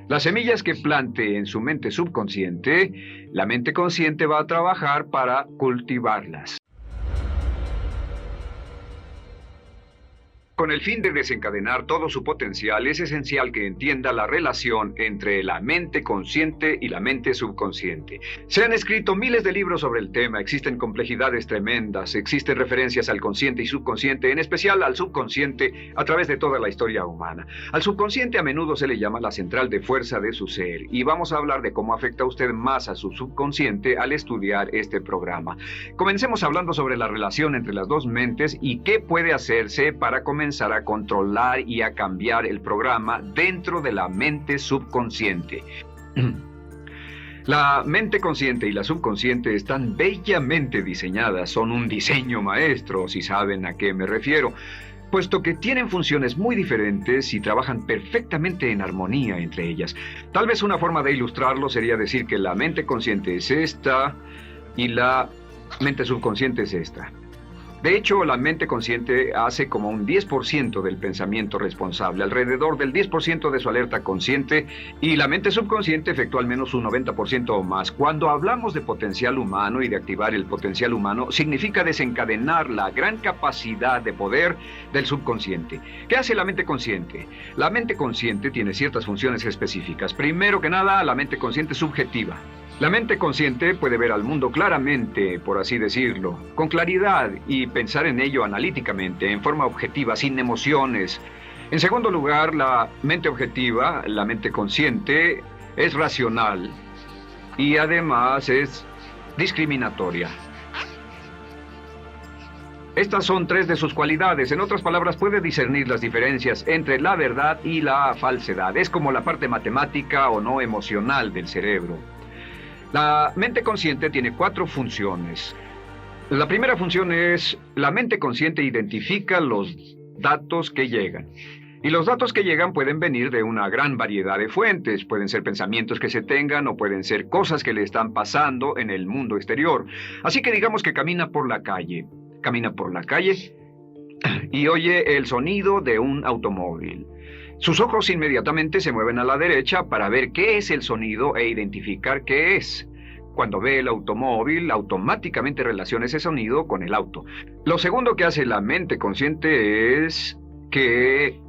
Las semillas que plante en su mente subconsciente, la mente consciente va a trabajar para cultivarlas. Con el fin de desencadenar todo su potencial, es esencial que entienda la relación entre la mente consciente y la mente subconsciente. Se han escrito miles de libros sobre el tema, existen complejidades tremendas, existen referencias al consciente y subconsciente, en especial al subconsciente, a través de toda la historia humana. Al subconsciente a menudo se le llama la central de fuerza de su ser, y vamos a hablar de cómo afecta a usted más a su subconsciente al estudiar este programa. Comencemos hablando sobre la relación entre las dos mentes y qué puede hacerse para comenzar a controlar y a cambiar el programa dentro de la mente subconsciente. La mente consciente y la subconsciente están bellamente diseñadas, son un diseño maestro, si saben a qué me refiero, puesto que tienen funciones muy diferentes y trabajan perfectamente en armonía entre ellas. Tal vez una forma de ilustrarlo sería decir que la mente consciente es esta y la mente subconsciente es esta. De hecho, la mente consciente hace como un 10% del pensamiento responsable, alrededor del 10% de su alerta consciente, y la mente subconsciente efectúa al menos un 90% o más. Cuando hablamos de potencial humano y de activar el potencial humano, significa desencadenar la gran capacidad de poder del subconsciente. ¿Qué hace la mente consciente? La mente consciente tiene ciertas funciones específicas. Primero que nada, la mente consciente es subjetiva. La mente consciente puede ver al mundo claramente, por así decirlo, con claridad y pensar en ello analíticamente, en forma objetiva, sin emociones. En segundo lugar, la mente objetiva, la mente consciente, es racional y además es discriminatoria. Estas son tres de sus cualidades. En otras palabras, puede discernir las diferencias entre la verdad y la falsedad. Es como la parte matemática o no emocional del cerebro. La mente consciente tiene 4 funciones. La primera función es, la mente consciente identifica los datos que llegan. Y los datos que llegan pueden venir de una gran variedad de fuentes. Pueden ser pensamientos que se tengan o pueden ser cosas que le están pasando en el mundo exterior. Así que digamos que camina por la calle. Camina por la calle y oye el sonido de un automóvil. Sus ojos inmediatamente se mueven a la derecha para ver qué es el sonido e identificar qué es. Cuando ve el automóvil, automáticamente relaciona ese sonido con el auto. Lo segundo que hace la mente consciente es que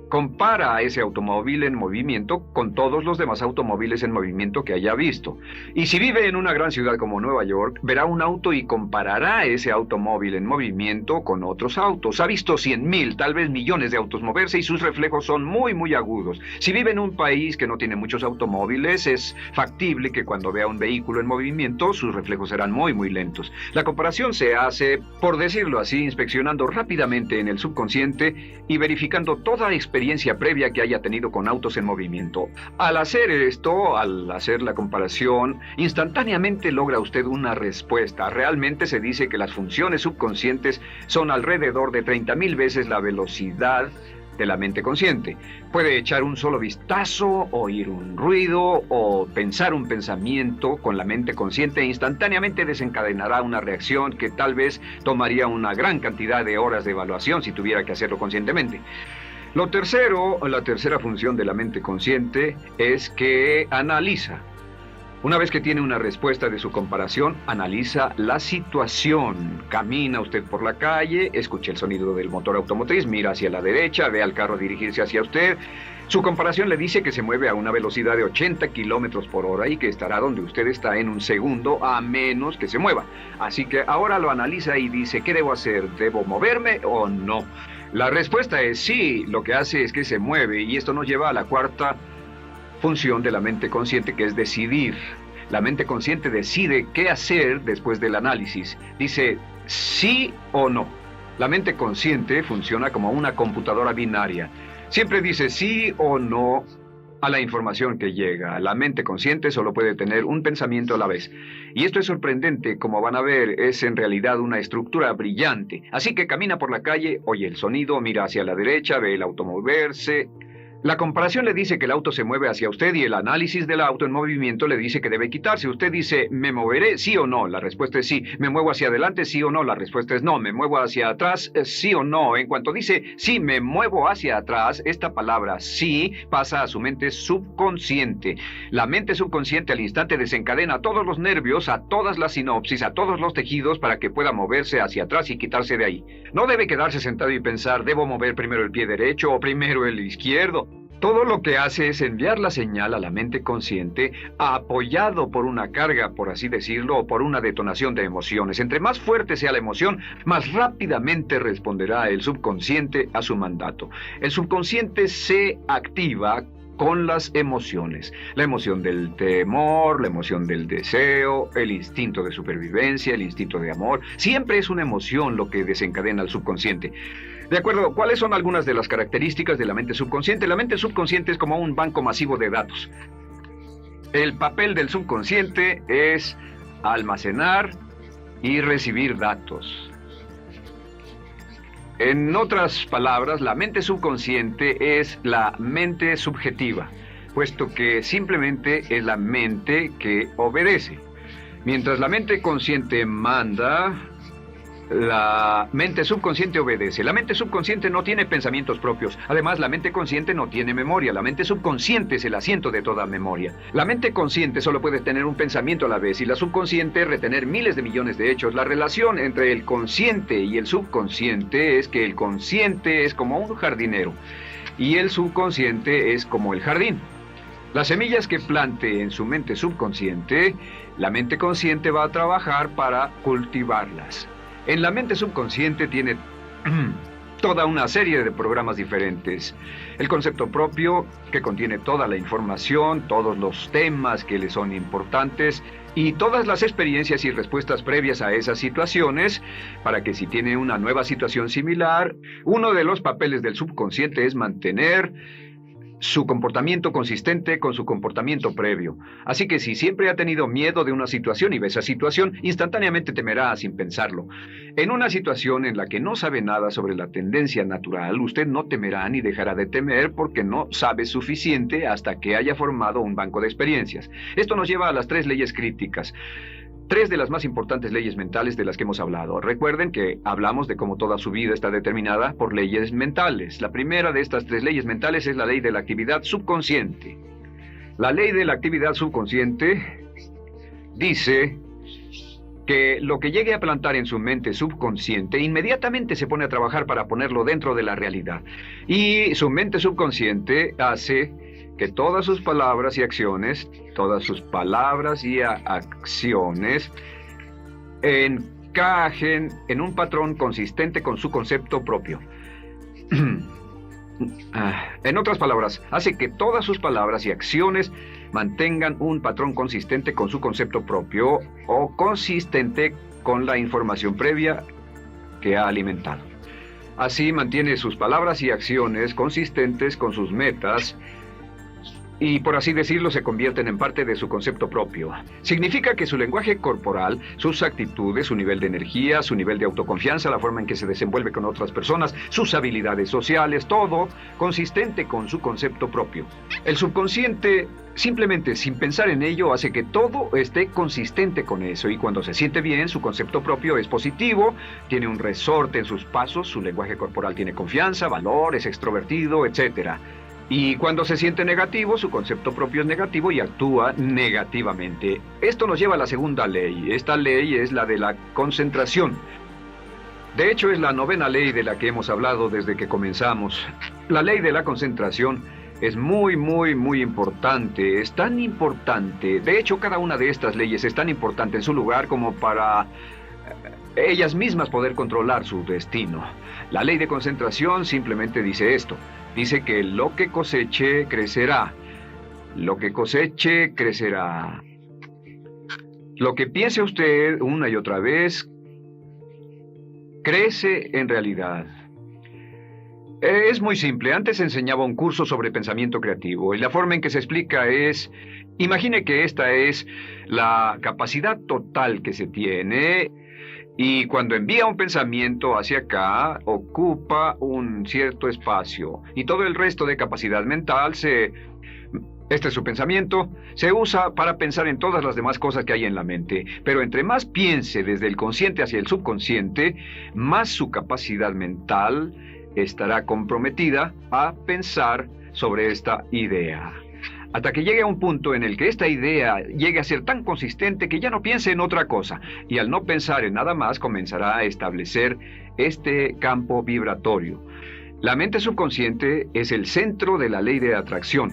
compara a ese automóvil en movimiento con todos los demás automóviles en movimiento que haya visto. Y si vive en una gran ciudad como Nueva York, verá un auto y comparará ese automóvil en movimiento con otros autos. Ha visto 100,000, tal vez millones de autos moverse y sus reflejos son muy, muy agudos. Si vive en un país que no tiene muchos automóviles, es factible que cuando vea un vehículo en movimiento, sus reflejos serán muy, muy lentos. La comparación se hace, por decirlo así, inspeccionando rápidamente en el subconsciente y verificando toda experiencia previa que haya tenido con autos en movimiento. Al hacer esto, al hacer la comparación, instantáneamente logra usted una respuesta. Realmente se dice que las funciones subconscientes son alrededor de 30,000 veces la velocidad de la mente consciente. Puede echar un solo vistazo, oír un ruido o pensar un pensamiento con la mente consciente e instantáneamente desencadenará una reacción que tal vez tomaría una gran cantidad de horas de evaluación si tuviera que hacerlo conscientemente. Lo tercero, la tercera función de la mente consciente es que analiza. Una vez que tiene una respuesta de su comparación, analiza la situación. Camina usted por la calle, escucha el sonido del motor automotriz, mira hacia la derecha, ve al carro dirigirse hacia usted. Su comparación le dice que se mueve a una velocidad de 80 kilómetros por hora y que estará donde usted está en un segundo, a menos que se mueva. Así que ahora lo analiza y dice, ¿qué debo hacer? ¿Debo moverme o no? La respuesta es sí, lo que hace es que se mueve, y esto nos lleva a la cuarta función de la mente consciente, que es decidir. La mente consciente decide qué hacer después del análisis. Dice sí o no. La mente consciente funciona como una computadora binaria. Siempre dice sí o no a la información que llega. La mente consciente solo puede tener un pensamiento a la vez. Y esto es sorprendente, como van a ver, es en realidad una estructura brillante. Así que camina por la calle, oye el sonido, mira hacia la derecha, ve el auto moverse, La comparación le dice que el auto se mueve hacia usted y el análisis del auto en movimiento le dice que debe quitarse. Usted dice, ¿me moveré? ¿Sí o no? La respuesta es sí. ¿Me muevo hacia adelante? ¿Sí o no? La respuesta es no. ¿Me muevo hacia atrás? ¿Sí o no? En cuanto dice, sí, me muevo hacia atrás, esta palabra sí pasa a su mente subconsciente. La mente subconsciente al instante desencadena a todos los nervios, a todas las sinapsis, a todos los tejidos para que pueda moverse hacia atrás y quitarse de ahí. No debe quedarse sentado y pensar, ¿debo mover primero el pie derecho o primero el izquierdo? Todo lo que hace es enviar la señal a la mente consciente, apoyado por una carga, por así decirlo, o por una detonación de emociones. Entre más fuerte sea la emoción, más rápidamente responderá el subconsciente a su mandato. El subconsciente se activa con las emociones. La emoción del temor, la emoción del deseo, el instinto de supervivencia, el instinto de amor. Siempre es una emoción lo que desencadena al subconsciente. De acuerdo, ¿cuáles son algunas de las características de la mente subconsciente? La mente subconsciente es como un banco masivo de datos. El papel del subconsciente es almacenar y recibir datos. En otras palabras, la mente subconsciente es la mente subjetiva, puesto que simplemente es la mente que obedece. Mientras la mente consciente manda, la mente subconsciente obedece. La mente subconsciente no tiene pensamientos propios. Además, la mente consciente no tiene memoria. La mente subconsciente es el asiento de toda memoria. La mente consciente solo puede tener un pensamiento a la vez y la subconsciente retener miles de millones de hechos. La relación entre el consciente y el subconsciente es que el consciente es como un jardinero y el subconsciente es como el jardín. Las semillas que plante en su mente subconsciente, la mente consciente va a trabajar para cultivarlas. En la mente subconsciente tiene toda una serie de programas diferentes. El concepto propio, que contiene toda la información, todos los temas que le son importantes y todas las experiencias y respuestas previas a esas situaciones, para que si tiene una nueva situación similar, uno de los papeles del subconsciente es mantener su comportamiento consistente con su comportamiento previo. Así que si siempre ha tenido miedo de una situación y ve esa situación, instantáneamente temerá sin pensarlo. En una situación en la que no sabe nada sobre la tendencia natural, usted no temerá ni dejará de temer porque no sabe suficiente hasta que haya formado un banco de experiencias. Esto nos lleva a las 3 leyes críticas. 3 de las más importantes leyes mentales de las que hemos hablado. Recuerden que hablamos de cómo toda su vida está determinada por leyes mentales. La primera de estas 3 leyes mentales es la ley de la actividad subconsciente. La ley de la actividad subconsciente dice que lo que llegue a plantar en su mente subconsciente inmediatamente se pone a trabajar para ponerlo dentro de la realidad. Y su mente subconsciente hace que todas sus palabras y acciones encajen en un patrón consistente con su concepto propio. En otras palabras, hace que todas sus palabras y acciones mantengan un patrón consistente con su concepto propio o consistente con la información previa que ha alimentado. Así mantiene sus palabras y acciones consistentes con sus metas y, por así decirlo, se convierten en parte de su concepto propio. Significa que su lenguaje corporal, sus actitudes, su nivel de energía, su nivel de autoconfianza, la forma en que se desenvuelve con otras personas, sus habilidades sociales, todo consistente con su concepto propio. El subconsciente, simplemente sin pensar en ello, hace que todo esté consistente con eso, y cuando se siente bien, su concepto propio es positivo, tiene un resorte en sus pasos, su lenguaje corporal tiene confianza, valor, es extrovertido, etc. Y cuando se siente negativo, su concepto propio es negativo y actúa negativamente. Esto nos lleva a la segunda ley. Esta ley es la de la concentración. De hecho, es la 9ª ley de la que hemos hablado desde que comenzamos. La ley de la concentración es muy importante. Es tan importante. De hecho, cada una de estas leyes es tan importante en su lugar como para ellas mismas poder controlar su destino. La ley de concentración simplemente dice esto. Dice que lo que coseche, crecerá. Lo que coseche, crecerá. Lo que piense usted una y otra vez, crece en realidad. Es muy simple. Antes enseñaba un curso sobre pensamiento creativo y la forma en que se explica es, imagine que esta es la capacidad total que se tiene Y cuando envía un pensamiento hacia acá, ocupa un cierto espacio. Y todo el resto de capacidad mental este es su pensamiento, se usa para pensar en todas las demás cosas que hay en la mente. Pero entre más piense desde el consciente hacia el subconsciente, más su capacidad mental estará comprometida a pensar sobre esta idea. Hasta que llegue a un punto en el que esta idea llegue a ser tan consistente que ya no piense en otra cosa. Y al no pensar en nada más, comenzará a establecer este campo vibratorio. La mente subconsciente es el centro de la ley de atracción,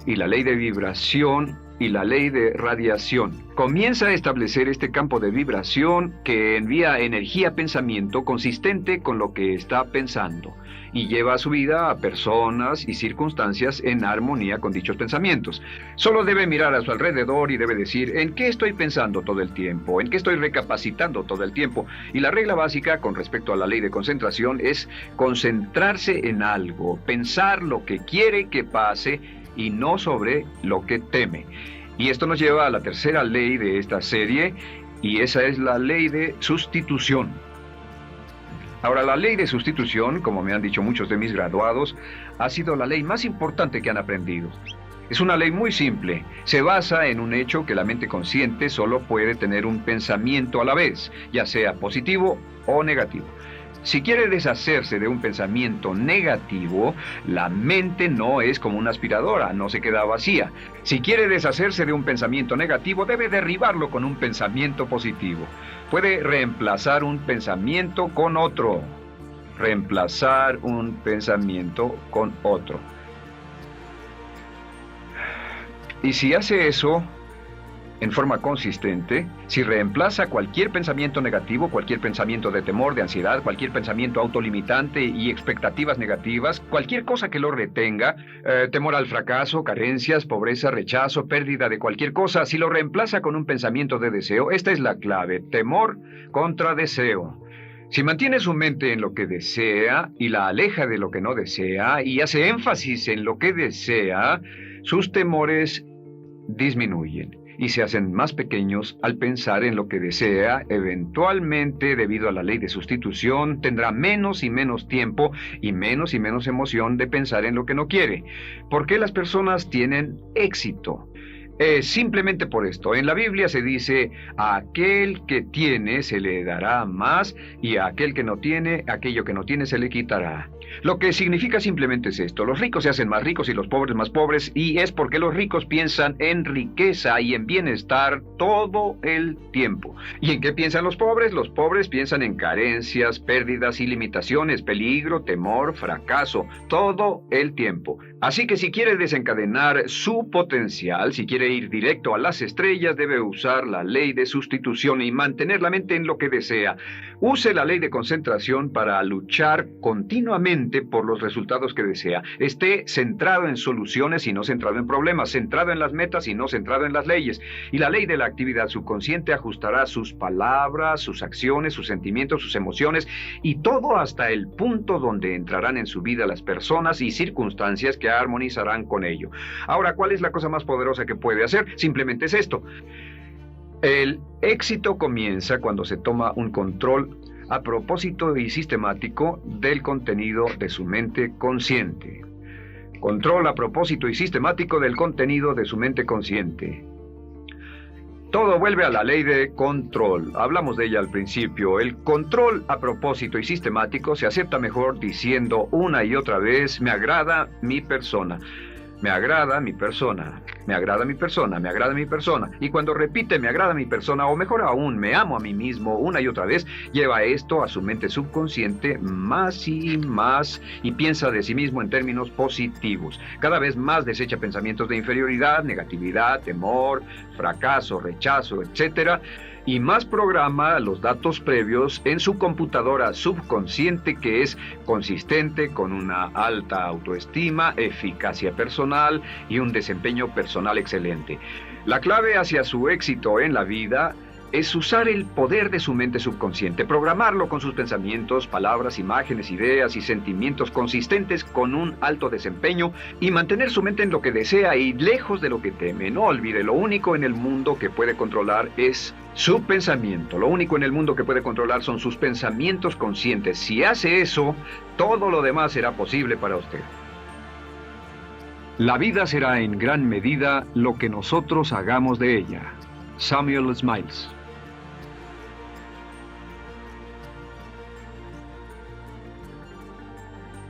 y la ley de vibración y la ley de radiación. Comienza a establecer este campo de vibración que envía energía-pensamiento consistente con lo que está pensando y lleva a su vida a personas y circunstancias en armonía con dichos pensamientos. Solo debe mirar a su alrededor y debe decir: ¿en qué estoy pensando todo el tiempo? ¿En qué estoy recapacitando todo el tiempo? Y la regla básica con respecto a la ley de concentración es concentrarse en algo, pensar lo que quiere que pase y no sobre lo que teme. Y esto nos lleva a la tercera ley de esta serie, y esa es la ley de sustitución. Ahora, la ley de sustitución, como me han dicho muchos de mis graduados, ha sido la ley más importante que han aprendido. Es una ley muy simple. Se basa en un hecho que la mente consciente solo puede tener un pensamiento a la vez, ya sea positivo o negativo. Si quiere deshacerse de un pensamiento negativo, la mente no es como una aspiradora, no se queda vacía. Si quiere deshacerse de un pensamiento negativo, debe derribarlo con un pensamiento positivo. Puede reemplazar un pensamiento con otro. Reemplazar un pensamiento con otro. Y si hace eso en forma consistente, si reemplaza cualquier pensamiento negativo, cualquier pensamiento de temor, de ansiedad, cualquier pensamiento autolimitante y expectativas negativas, cualquier cosa que lo retenga, temor al fracaso, carencias, pobreza, rechazo, pérdida de cualquier cosa, si lo reemplaza con un pensamiento de deseo, esta es la clave: temor contra deseo. Si mantiene su mente en lo que desea y la aleja de lo que no desea y hace énfasis en lo que desea, sus temores disminuyen y se hacen más pequeños al pensar en lo que desea. Eventualmente, debido a la ley de sustitución, tendrá menos y menos tiempo y menos emoción de pensar en lo que no quiere. ¿Por qué las personas tienen éxito? Simplemente por esto. En la Biblia se dice: a aquel que tiene se le dará más, y a aquel que no tiene, aquello que no tiene se le quitará. Lo que significa simplemente es esto: los ricos se hacen más ricos y los pobres más pobres, y es porque los ricos piensan en riqueza y en bienestar todo el tiempo. ¿Y en qué piensan los pobres? Los pobres piensan en carencias, pérdidas y limitaciones, peligro, temor, fracaso, todo el tiempo. Así que si quiere desencadenar su potencial, si quiere ir directo a las estrellas, debe usar la ley de sustitución y mantener la mente en lo que desea. Use la ley de concentración para luchar continuamente por los resultados que desea. Esté centrado en soluciones y no centrado en problemas, centrado en las metas y no centrado en las leyes. Y la ley de la actividad subconsciente ajustará sus palabras, sus acciones, sus sentimientos, sus emociones y todo hasta el punto donde entrarán en su vida las personas y circunstancias que armonizarán con ello. Ahora, ¿cuál es la cosa más poderosa que puede hacer? Simplemente es esto: el éxito comienza cuando se toma un control a propósito y sistemático del contenido de su mente consciente. Control a propósito y sistemático del contenido de su mente consciente. Todo vuelve a la ley de control. Hablamos de ella al principio. El control a propósito y sistemático se acepta mejor diciendo una y otra vez: me agrada mi persona. Me agrada mi persona, me agrada mi persona, me agrada mi persona. Y cuando repite me agrada mi persona, o mejor aún, me amo a mí mismo una y otra vez, lleva esto a su mente subconsciente más y más y piensa de sí mismo en términos positivos. Cada vez más desecha pensamientos de inferioridad, negatividad, temor, fracaso, rechazo, etc. Y más programa los datos previos en su computadora subconsciente, que es consistente con una alta autoestima, eficacia personal y un desempeño personal excelente. La clave hacia su éxito en la vida es usar el poder de su mente subconsciente, programarlo con sus pensamientos, palabras, imágenes, ideas y sentimientos consistentes con un alto desempeño y mantener su mente en lo que desea y lejos de lo que teme. No olvide, lo único en el mundo que puede controlar es su pensamiento. Lo único en el mundo que puede controlar son sus pensamientos conscientes. Si hace eso, todo lo demás será posible para usted. La vida será en gran medida lo que nosotros hagamos de ella. Samuel Smiles.